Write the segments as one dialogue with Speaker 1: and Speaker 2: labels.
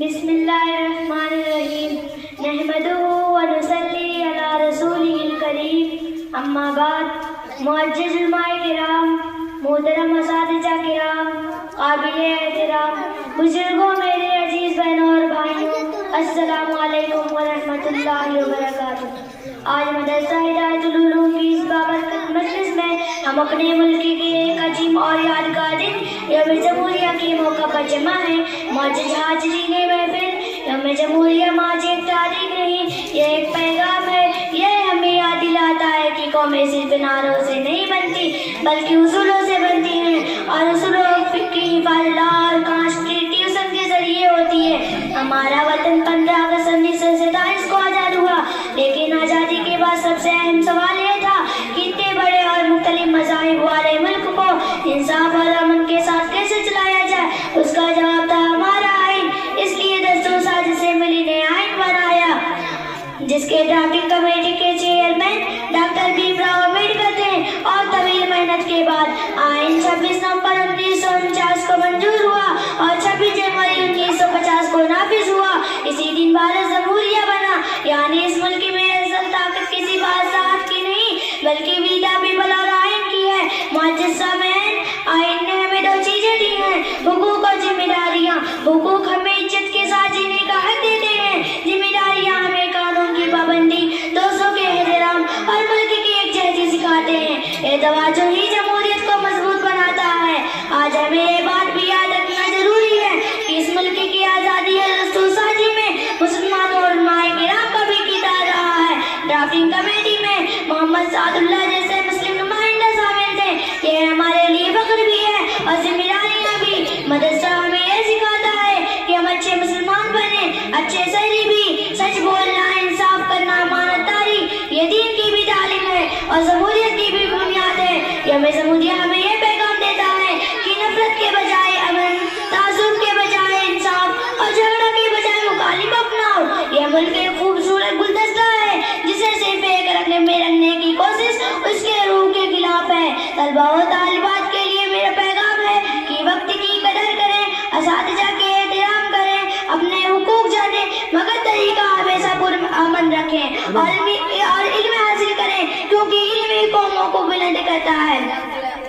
Speaker 1: بسم اللہ الرحمن الرحیم نحمدہ ونصلی علی رسولہ الکریم اما بعد معزز علماء کرام، محترم اساتذہ کرام، قابل احترام بزرگوں، میرے عزیز بہنوں اور بھائیوں، السلام علیکم ورحمۃ اللہ وبرکاتہ۔ آج مدرسہ ہدایت العلوم کی اس بابرکت مجلس میں ہم اپنے ملک کے ایک عظیم اور یادگار دن یوم جمہوریہ کے موقع پر جمع ہیں۔ معزز حاضرین محفل، یوم جمہوریہ محض ایک تاریخ نہیں، یہ ایک پیغام ہے۔ یہ ہمیں یاد دلاتا ہے کہ قومیں صرف نعروں سے نہیں بنتی بلکہ اصولوں سے بنتی ہیں، اور اصولوں کی حفاظت اور کانسٹیٹیوشن کے ذریعے ہوتی ہے۔ ہمارا وطن 15 اگست 1947 کو آزاد ہوا، لیکن آزادی کے بعد سب سے اہم سوال یہ تھا کہ اتنے بڑے اور مختلف مذاہب والے ملک کو انصاف اور امن کے ساتھ کیسے چلایا جائے۔ اس کا جواب تھا ہمارا آئین۔ اس لیے دستور ساز اسمبلی نے آئین بنایا، جس کے ڈرافٹنگ کمیٹی کے چیئرمین ڈاکٹر بھیم راؤ امبیڈکر تھے، اور طویل محنت کے بعد آئین 26 نومبر 1949 کو منظور ہوا اور 26 جنوری 1950 کو نافذ ہوا۔ اسی دن بھارت جمہوریہ بنا، یعنی اس ملک میں اصل طاقت کسی بادشاہت کی نہیں بلکہ وی دا پیپل اور آئین کی ہے۔ معزز سامعین، آئین نے ہمیں دو چیزیں دی ہیں، حقوق اور ذمہ داریاں۔ حقوق ہمیں عزت کے ساتھ جینے کا حق دیتے ہیں، ذمہ داریاں ہمیں قانون کی پابندی، دوستوں کے احترام اور ملک کی یکجہتی سکھاتے ہیں۔ یہ توازن ہی جمہوریت کو مضبوط بناتا ہے۔ آج ہمیں یہ بات بھی یاد رکھنا ضروری ہے کہ اس ملک کی آزادی اور دستور سازی میں مسلمانوں اور علماء کرام کا بھی کردار رہا ہے۔ ڈرافٹنگ کمیٹی میں محمد سعد اللہ جیسے مسلم نمائندہ شامل تھے۔ یہ ہمارے لیے فخر بھی ہے اور ذمہ داریاں بھی۔ مدرسہ ہمیں یہ سکھاتا ہے کہ ہم اچھے مسلمان بنیں، اچھے شہری بھی۔ سچ بولنا، انصاف کرنا، امانت داری، یہ دین کی بھی تعلیم ہے اور جمہوریت کی بھی بنیاد ہے۔ یوم جمہوریہ ہمیں یہ پیغام دیتا ہے کہ نفرت کے بجائے امن، تعصب کے بجائے انصاف اور جھگڑا کے بجائے مخالف اپناؤ۔ یہ ملک ایک خوبصورت گلدستہ ہے جسے صرف ایک رنگ میں رنگنے کی کوشش اس کے روح کے خلاف ہے۔ طلباء و طالبات کے لیے میرا پیغام ہے کہ وقت کی قدر کریں، اساتذہ کے احترام کریں، اپنے حقوق جانیں، مگر طریقہ ہمیشہ پرامن رکھیں اور علم حاصل کریں، کیونکہ علم ہی قوموں کو بلند کرتا ہے۔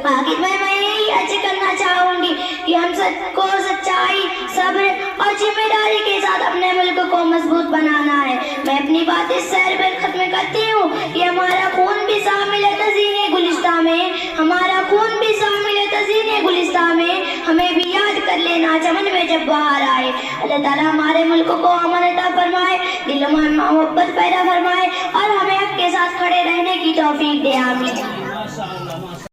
Speaker 1: آخر میں یہی عرض کرنا چاہوں گی کہ ہم سب کو سچائی، صبر اور ذمہ داری کے ساتھ اپنے ملک کو مضبوط بنانا ہے۔ میں اپنی بات اس شعر پر ختم کرتی ہوں کہ ہمارا خون بھی شامل ہے تزئین گلستہ میں، ہمارا خون بھی شامل ہے تزئین گلستہ میں، ہمیں بھی یاد کر لینا چمن میں جب بہار آئے۔ اللہ تعالیٰ ہمارے ملک کو امن عطا فرمائے، دلوں میں محبت پیدا فرمائے اور ہمیں حق کے ساتھ کھڑے رہنے کی توفیق دے۔ آمین۔